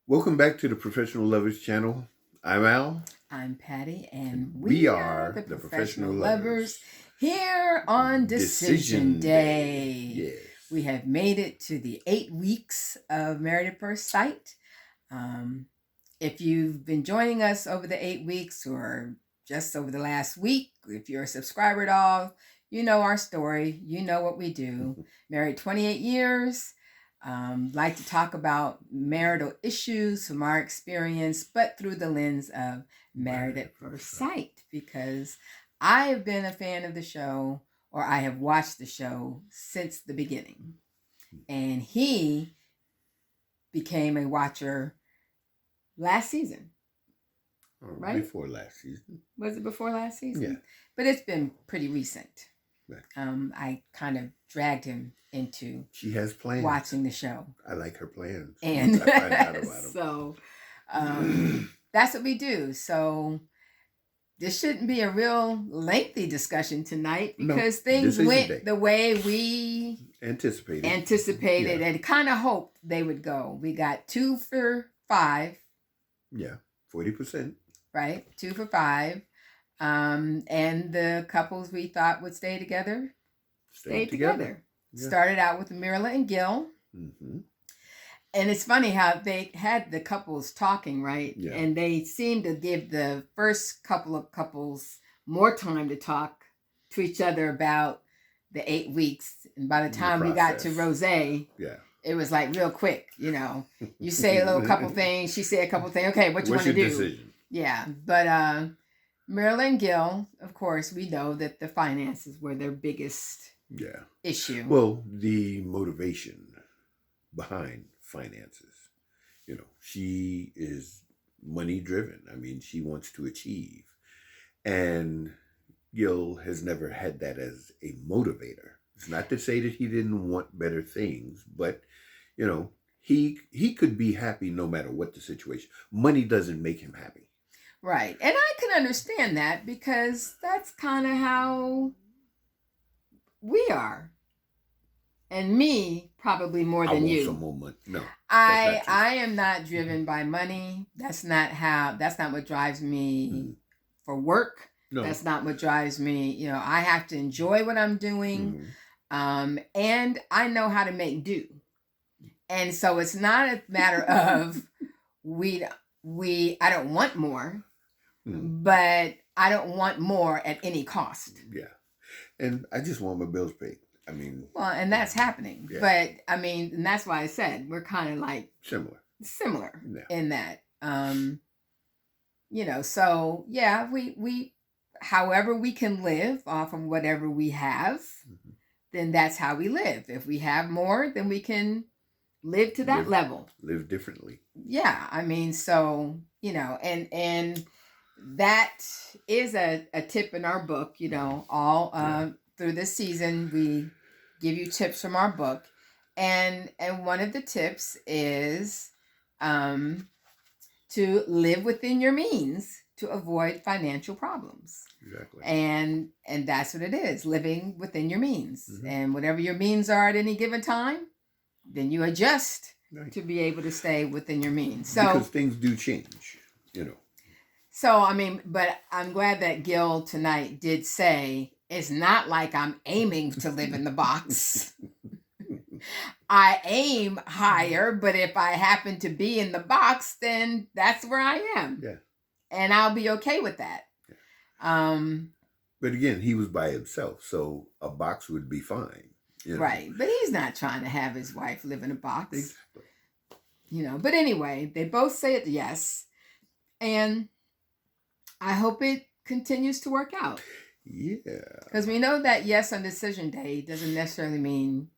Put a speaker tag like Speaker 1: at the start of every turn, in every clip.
Speaker 1: Welcome back to the Professional Lovers channel. I'm Al.
Speaker 2: I'm Patty, and
Speaker 1: We
Speaker 2: we
Speaker 1: are
Speaker 2: are the
Speaker 1: the
Speaker 2: Professional
Speaker 1: Professional
Speaker 2: Lovers
Speaker 1: Lovers.
Speaker 2: here on Decision Day.
Speaker 1: Yes.
Speaker 2: We have made it to the 8 weeks of Married at First Sight. If you've been joining us over the 8 weeks or just over the last week, if you're a subscriber at all, you know our story. You know what we do. Married 28 years. Like to talk about marital issues from our experience, but through the lens of Married at First Sight, because I have been a fan of the show, or I have watched the show since the beginning. And he became a watcher last season. Right?
Speaker 1: Before last season.
Speaker 2: Was it before last season?
Speaker 1: Yeah.
Speaker 2: But it's been pretty recent.
Speaker 1: Right.
Speaker 2: I kind of dragged him into
Speaker 1: She has plans.
Speaker 2: watching the show.
Speaker 1: I like her plans.
Speaker 2: And
Speaker 1: I find out about them.
Speaker 2: So that's what we do. So this shouldn't be a real lengthy discussion tonight because things went the way we anticipated and kind of hoped they would go. We got 2 for 5.
Speaker 1: Yeah, 40%.
Speaker 2: Right, 2 for 5. And the couples we thought would stay together stayed together. Yeah. Started out with Myrla and Gil. Mm-hmm. And it's funny how they had the couples talking, right? Yeah. And they seemed to give the first couple of couples more time to talk to each other about the 8 weeks. And by the time we got to Rose, it was like real quick, you know. You say a little couple things, she say a couple things. Okay, what you want to do? Decision? Yeah, but Myrla and Gil, of course, we know that the finances were their biggest issue.
Speaker 1: Well, the motivation behind finances. You know, she is money driven. I mean, she wants to achieve. And Gil has never had that as a motivator. It's not to say that he didn't want better things, but, you know, he could be happy no matter what the situation. Money doesn't make him happy.
Speaker 2: Right. And I can understand that because that's kind of how we are. And me, probably more than you.
Speaker 1: I want some more money. No.
Speaker 2: I am not driven by money. That's not what drives me for work. No. That's not what drives me. You know, I have to enjoy what I'm doing. And I know how to make do. And so it's not a matter of I don't want more, but I don't want more at any cost.
Speaker 1: Yeah. And I just want my bills paid. I mean,
Speaker 2: well, and that's happening. Yeah. But I mean, and that's why I said we're kind of like similar in that. You know, so yeah, we however we can live off of whatever we have, then that's how we live. If we have more, then we can live to that level.
Speaker 1: Live differently.
Speaker 2: Yeah, I mean, so, you know, and that is a tip in our book, you know, all through this season we give you tips from our book. And one of the tips is to live within your means to avoid financial problems.
Speaker 1: Exactly.
Speaker 2: And that's what it is, living within your means. And whatever your means are at any given time, then you adjust to be able to stay within your means. So
Speaker 1: because things do change, you know.
Speaker 2: So, I mean, but I'm glad that Gil tonight did say, it's not like I'm aiming to live in the box. I aim higher, but if I happen to be in the box, then that's where I am.
Speaker 1: Yeah.
Speaker 2: And I'll be okay with that. Yeah.
Speaker 1: But again, he was by himself, so a box would be fine. You know?
Speaker 2: Right. But he's not trying to have his wife live in a box.
Speaker 1: Exactly.
Speaker 2: You know, but anyway, they both said yes. And I hope it continues to work out.
Speaker 1: Yeah.
Speaker 2: Because we know that yes on Decision Day doesn't necessarily mean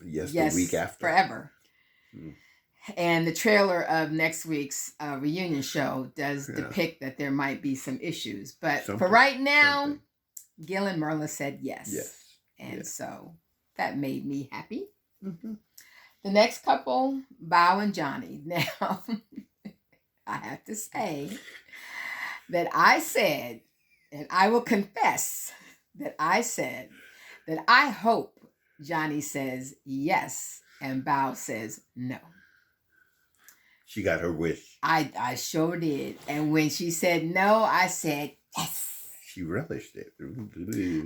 Speaker 1: yes the week after.
Speaker 2: Forever. And the trailer of next week's reunion show does depict that there might be some issues. But for right now, Gil and Myrla said yes.
Speaker 1: Yes.
Speaker 2: And so that made me happy. The next couple, Bao and Johnny. Now, I have to say that I said, and I will confess that I said that I hope Johnny says yes and Bao says no.
Speaker 1: She got her wish.
Speaker 2: I sure did. And when she said no, I said yes.
Speaker 1: She relished it.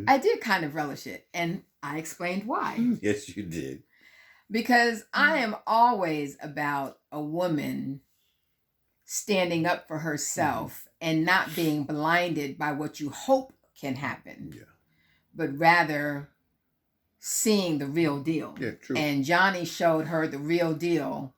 Speaker 2: I did kind of relish it, and I explained why.
Speaker 1: Yes, you did.
Speaker 2: Because I am always about a woman standing up for herself and not being blinded by what you hope can happen, but rather seeing the real deal.
Speaker 1: Yeah, true.
Speaker 2: And Johnny showed her the real deal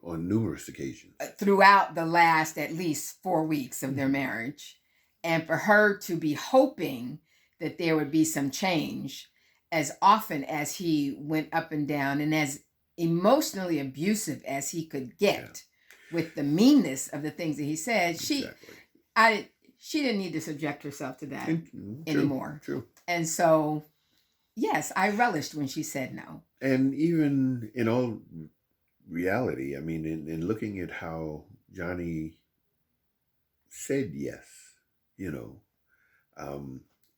Speaker 1: on numerous occasions
Speaker 2: throughout the last at least 4 weeks of their marriage. And for her to be hoping that there would be some change, as often as he went up and down and as emotionally abusive as he could get with the meanness of the things that he said, she didn't need to subject herself to that anymore.
Speaker 1: True.
Speaker 2: And so, yes, I relished when she said no.
Speaker 1: And even in all reality, I mean, in looking at how Johnny said yes,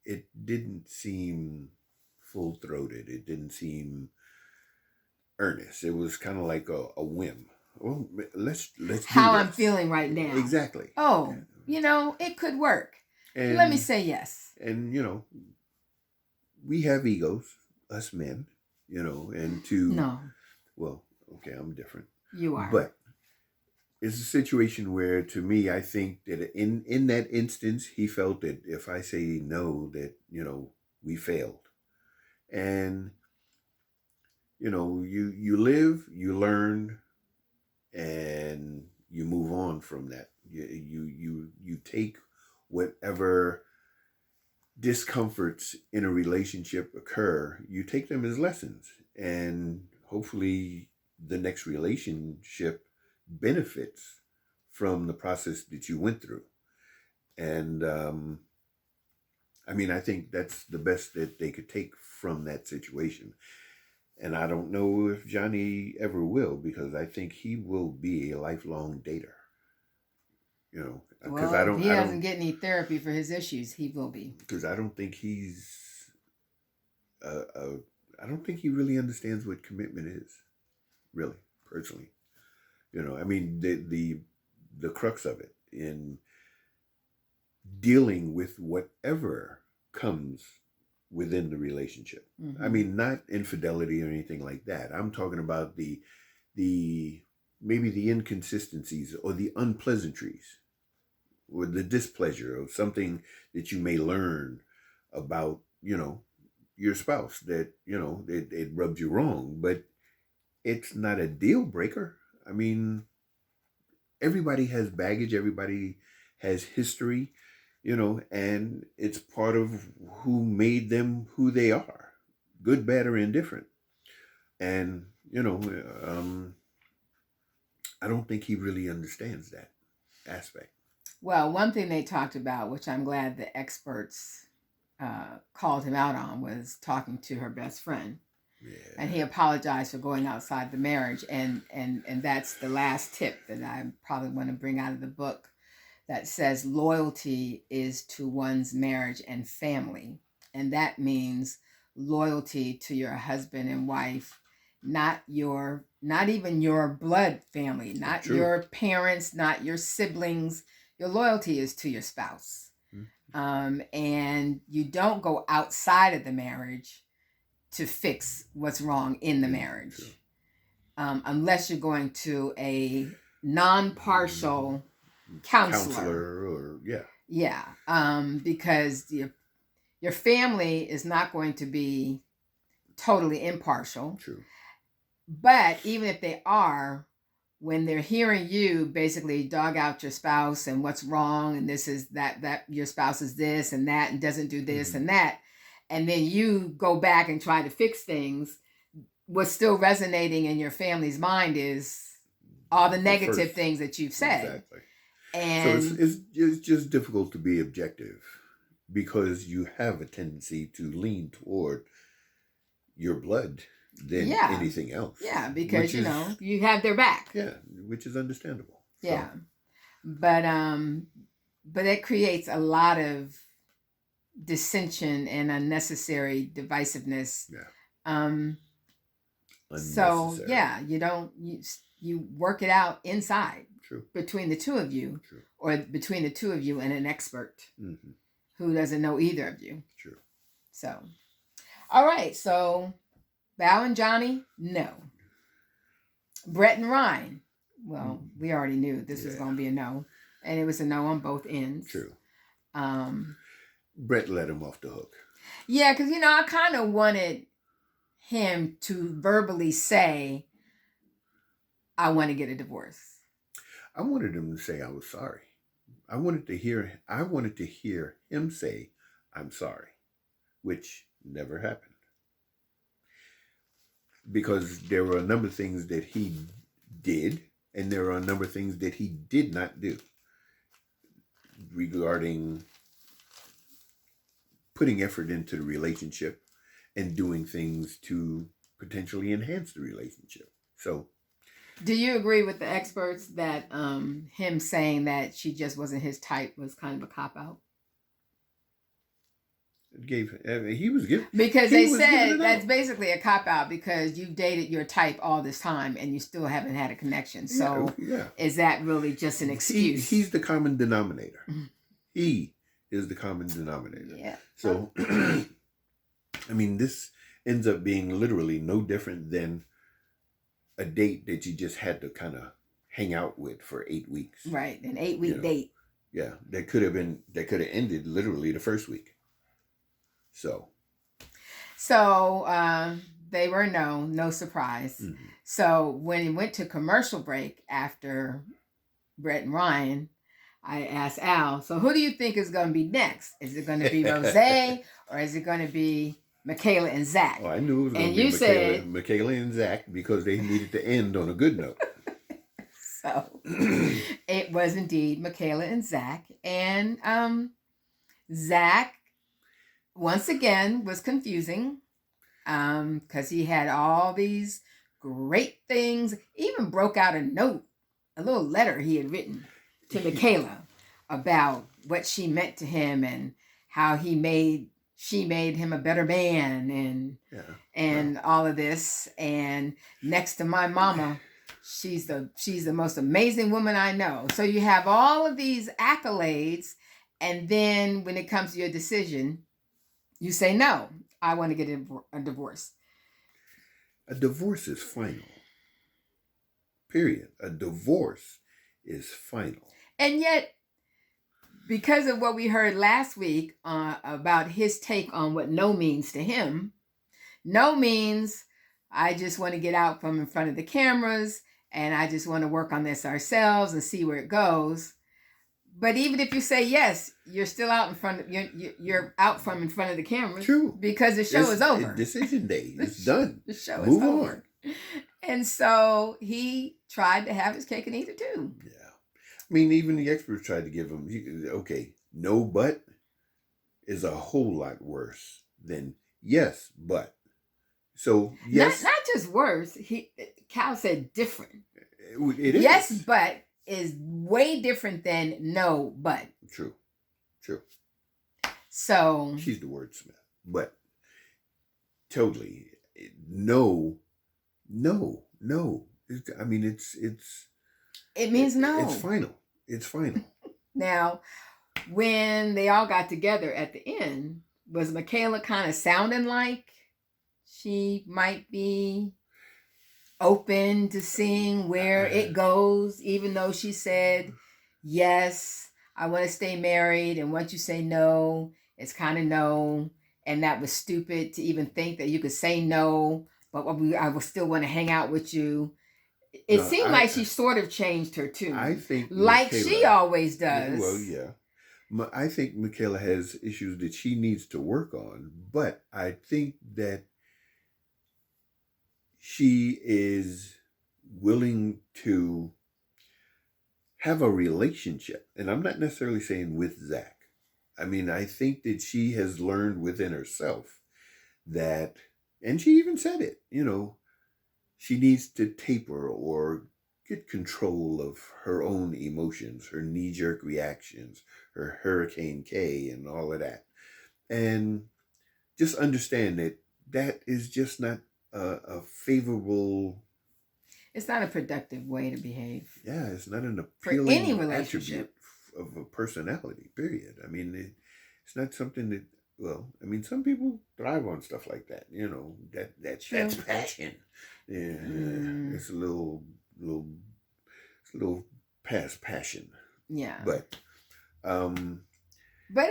Speaker 1: it didn't seem full-throated. It didn't seem earnest. It was kind of like a whim. Well, let's
Speaker 2: how I'm feeling right now.
Speaker 1: Exactly.
Speaker 2: Oh, it could work. And let me say yes.
Speaker 1: And we have egos, us men, and
Speaker 2: no.
Speaker 1: Well, okay, I'm different.
Speaker 2: You are.
Speaker 1: But it's a situation where, to me, I think that in that instance, he felt that if I say no, that, we failed. And, you live, you learn, and you move on from that. You take whatever discomforts in a relationship occur, you take them as lessons, and hopefully the next relationship benefits from the process that you went through. And I think that's the best that they could take from that situation. And I don't know if Johnny ever will, because I think he will be a lifelong dater.
Speaker 2: Well, if he doesn't get any therapy for his issues, he will be. Because
Speaker 1: I don't think he's I don't think he really understands what commitment is, really, personally. The crux of it in dealing with whatever comes within the relationship.
Speaker 2: Mm-hmm.
Speaker 1: Not infidelity or anything like that. I'm talking about the maybe the inconsistencies or the unpleasantries or the displeasure of something that you may learn about, your spouse, that, it rubs you wrong, but it's not a deal breaker. Everybody has baggage, everybody has history, and it's part of who made them who they are, good, bad, or indifferent. And, I don't think he really understands that aspect.
Speaker 2: Well, one thing they talked about, which I'm glad the experts called him out on, was talking to her best friend.
Speaker 1: Yeah.
Speaker 2: And he apologized for going outside the marriage. And that's the last tip that I probably want to bring out of the book, that says loyalty is to one's marriage and family. And that means loyalty to your husband and wife, not even your blood family, not your parents, not your siblings. Your loyalty is to your spouse.
Speaker 1: Mm-hmm.
Speaker 2: And you don't go outside of the marriage to fix what's wrong in the marriage. Unless you're going to a non-partial counselor
Speaker 1: or
Speaker 2: because your family is not going to be totally impartial.
Speaker 1: True.
Speaker 2: But even if they are, when they're hearing you basically dog out your spouse and what's wrong, and this is that your spouse is this and that and doesn't do this and that, and then you go back and try to fix things, what's still resonating in your family's mind is all the negative things that you've said.
Speaker 1: Exactly.
Speaker 2: And
Speaker 1: so it's just difficult to be objective, because you have a tendency to lean toward your blood than anything else.
Speaker 2: Yeah, because you have their back.
Speaker 1: Yeah, which is understandable.
Speaker 2: Yeah. But it creates a lot of dissension and unnecessary divisiveness.
Speaker 1: Yeah.
Speaker 2: So you don't you work it out inside.
Speaker 1: True.
Speaker 2: Between the two of you.
Speaker 1: True.
Speaker 2: Or between the two of you and an expert
Speaker 1: Mm-hmm.
Speaker 2: who doesn't know either of you.
Speaker 1: True.
Speaker 2: So, all right. So, Bao and Johnny, no. Brett and Ryan, well, we already knew this was going to be a no. And it was a no on both ends.
Speaker 1: True. Brett let him off the hook.
Speaker 2: Yeah, because, I kind of wanted him to verbally say, I want to get a divorce.
Speaker 1: I wanted him to say I was sorry. I wanted to hear him say, I'm sorry, which never happened. Because there were a number of things that he did, and there are a number of things that he did not do regarding putting effort into the relationship and doing things to potentially enhance the relationship. So,
Speaker 2: do you agree with the experts that him saying that she just wasn't his type was kind of a cop-out?
Speaker 1: He was given,
Speaker 2: because they said that's basically a cop-out because you've dated your type all this time and you still haven't had a connection. So is that really just an excuse?
Speaker 1: He's the common denominator. He is the common denominator.
Speaker 2: Yeah.
Speaker 1: So, I mean, this ends up being literally no different than a date that you just had to kind of hang out with for 8 weeks.
Speaker 2: Right, an 8-week date.
Speaker 1: Yeah, that could have ended literally the first week. So
Speaker 2: they were no surprise. Mm-hmm. So when it went to commercial break after Brett and Ryan, I asked Al, so who do you think is going to be next? Is it going to be Rose or is it going to be Michaela and Zach?
Speaker 1: Oh, I knew it was going to be Michaela and Zach because they needed to end on a good note.
Speaker 2: So it was indeed Michaela and Zach. And Zach, once again, was confusing because he had all these great things. Even broke out a note, a little letter he had written to Michaela about what she meant to him and how she made him a better man and all of this. And next to my mama, she's the most amazing woman I know. So you have all of these accolades, and then when it comes to your decision, you say, no, I want to get a divorce.
Speaker 1: A divorce is final. Period. A divorce is final.
Speaker 2: And yet, because of what we heard last week about his take on what no means to him, no means I just want to get out from in front of the cameras and I just want to work on this ourselves and see where it goes. But even if you say yes, you're still out in front of you're out from in front of the cameras.
Speaker 1: True.
Speaker 2: Because the show is over.
Speaker 1: Decision day. It's done.
Speaker 2: The show is over. And so he tried to have his cake and eat it too.
Speaker 1: Yeah. I mean, even the experts tried to give him, no but is a whole lot worse than yes, but. So, yes.
Speaker 2: Not just worse. Cal said different.
Speaker 1: It is.
Speaker 2: Yes, but is way different than no, but.
Speaker 1: True.
Speaker 2: So.
Speaker 1: She's the wordsmith. But totally. No. I mean, it's.
Speaker 2: It means no.
Speaker 1: It's final.
Speaker 2: Now, when they all got together at the end, was Michaela kind of sounding like she might be open to seeing where it goes, even though she said, yes, I want to stay married. And once you say no, it's kind of no. And that was stupid to even think that you could say no, but I will still want to hang out with you. It seemed like she sort of changed her tune.
Speaker 1: I think
Speaker 2: like Michaela, she always does.
Speaker 1: Well, yeah. I think Michaela has issues that she needs to work on, but I think that she is willing to have a relationship. And I'm not necessarily saying with Zach. I mean, I think that she has learned within herself that, and she even said it, she needs to taper or get control of her own emotions, her knee-jerk reactions, her Hurricane K and all of that. And just understand that is just not a favorable
Speaker 2: It's not a productive way to behave
Speaker 1: Yeah, it's not an
Speaker 2: for any
Speaker 1: appealing attribute
Speaker 2: relationship.
Speaker 1: of a personality, period. I mean, it's not something that, well, I mean, some people thrive on stuff like that, that's
Speaker 2: True.
Speaker 1: passion. Yeah,
Speaker 2: Mm,
Speaker 1: it's little, it's a little past passion.
Speaker 2: yeah.
Speaker 1: But, um,
Speaker 2: But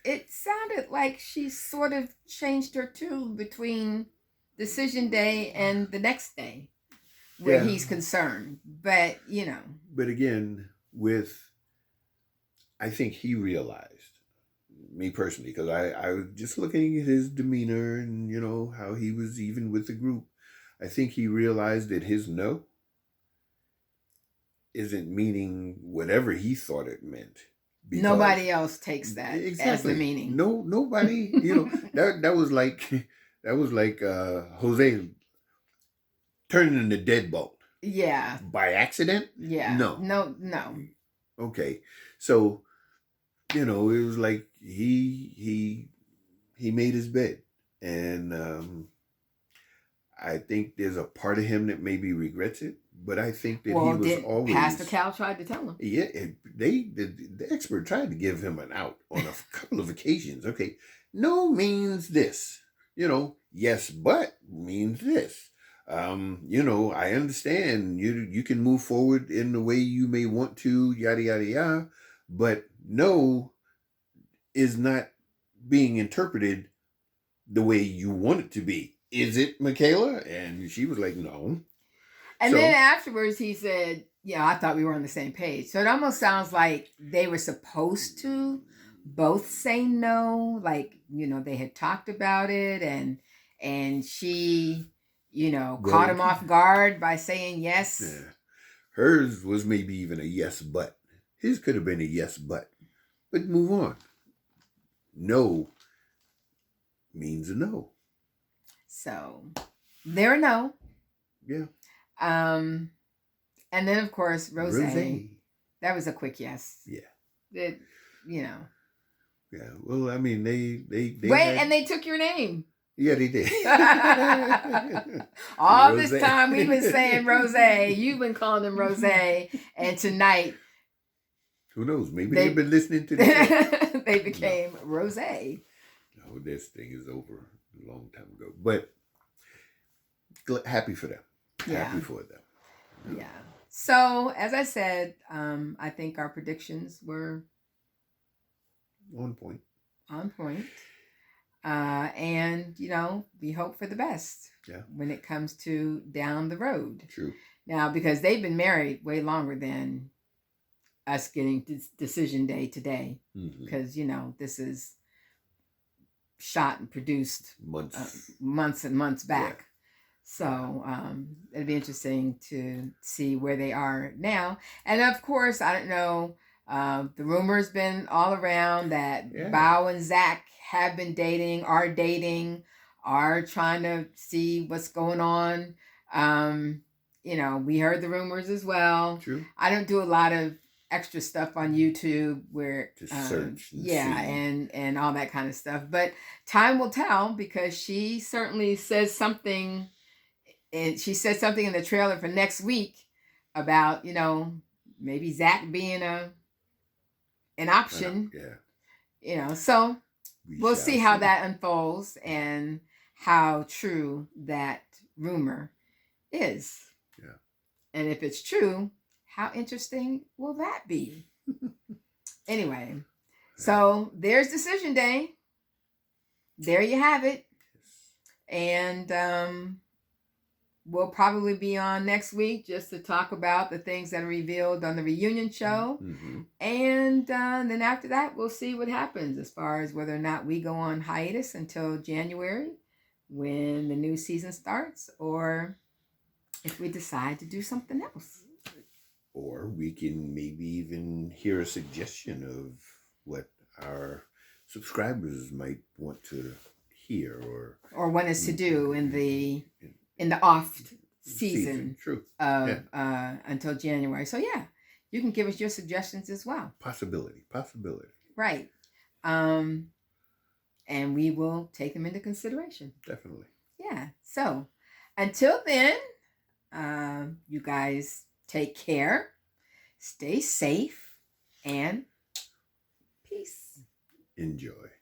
Speaker 2: it sounded like she sort of changed her tune between decision day and the next day where
Speaker 1: yeah,
Speaker 2: he's concerned. But,
Speaker 1: but again, I think he realized, me personally, because I was just looking at his demeanor and, how he was even with the group. I think he realized that his no isn't meaning whatever he thought it meant. Because
Speaker 2: nobody else takes that as the
Speaker 1: exactly,
Speaker 2: meaning.
Speaker 1: nobody, that was like Jose turning into deadbolt
Speaker 2: Yeah.
Speaker 1: by accident.
Speaker 2: Yeah.
Speaker 1: No,
Speaker 2: No, no.
Speaker 1: okay, so it was like he made his bed, and I think there's a part of him that maybe regrets it, but I think that he
Speaker 2: Well,
Speaker 1: was
Speaker 2: did Pastor
Speaker 1: always.
Speaker 2: Cal tried to tell him?
Speaker 1: Yeah, the expert tried to give him an out on a couple of occasions. Okay, no means this. Yes, but means this. I understand you can move forward in the way you may want to, yada yada yada, but no is not being interpreted the way you want it to be. Is it, Michaela? And she was like, no.
Speaker 2: And then
Speaker 1: So
Speaker 2: afterwards he said, yeah, I thought we were on the same page. So it almost sounds like they were supposed to both say no. Like, they had talked about it and she, caught
Speaker 1: well,
Speaker 2: him off guard by saying yes.
Speaker 1: yeah. Hers was maybe even a yes, but. His could have been a yes, but. But move on. No means a no.
Speaker 2: So there no.
Speaker 1: Yeah.
Speaker 2: Um and then of course Rose.
Speaker 1: Rose.
Speaker 2: That was a quick yes.
Speaker 1: Yeah.
Speaker 2: It, you know.
Speaker 1: Yeah. Well, I mean, they
Speaker 2: Wait,
Speaker 1: had,
Speaker 2: and they took your name.
Speaker 1: yeah, they did.
Speaker 2: All
Speaker 1: Rose.
Speaker 2: this time we've been saying Rose. You've been calling them Rose. And tonight,
Speaker 1: Who knows? Maybe they've been listening to the show.
Speaker 2: they became Rose.
Speaker 1: No, this thing is over a long time ago. But happy for them.
Speaker 2: Yeah.
Speaker 1: Happy for them.
Speaker 2: Yeah. So, as I said, I think our predictions were
Speaker 1: on point.
Speaker 2: On point. And, we hope for the best.
Speaker 1: Yeah.
Speaker 2: When it comes to down the road.
Speaker 1: True.
Speaker 2: Now, because they've been married way longer than us getting decision day today.
Speaker 1: Mm-hmm.
Speaker 2: Because, this is shot and produced months and months back. Yeah. So it'd be interesting to see where they are now. And of course, I don't know, the rumor's been all around that Bao and Zach have been dating, are trying to see what's going on. We heard the rumors as well.
Speaker 1: True.
Speaker 2: I don't do a lot of extra stuff on YouTube where
Speaker 1: to search
Speaker 2: and all that kind of stuff. But time will tell, because she certainly says something. And she said something in the trailer for next week about, maybe Zach being an option.
Speaker 1: Yeah.
Speaker 2: So we'll see how that unfolds and how true that rumor is.
Speaker 1: Yeah.
Speaker 2: And if it's true, how interesting will that be? Anyway, so there's decision day. There you have it. And we'll probably be on next week just to talk about the things that are revealed on the reunion show.
Speaker 1: Mm-hmm.
Speaker 2: And then after that, we'll see what happens as far as whether or not we go on hiatus until January when the new season starts, or if we decide to do something else.
Speaker 1: Or we can maybe even hear a suggestion of what our subscribers might want to hear or
Speaker 2: want us to do in the off season
Speaker 1: True.
Speaker 2: Of until January. So you can give us your suggestions as well.
Speaker 1: Possibility.
Speaker 2: Right. And we will take them into consideration.
Speaker 1: Definitely.
Speaker 2: Yeah. So until then, You guys take care, stay safe, and peace.
Speaker 1: Enjoy.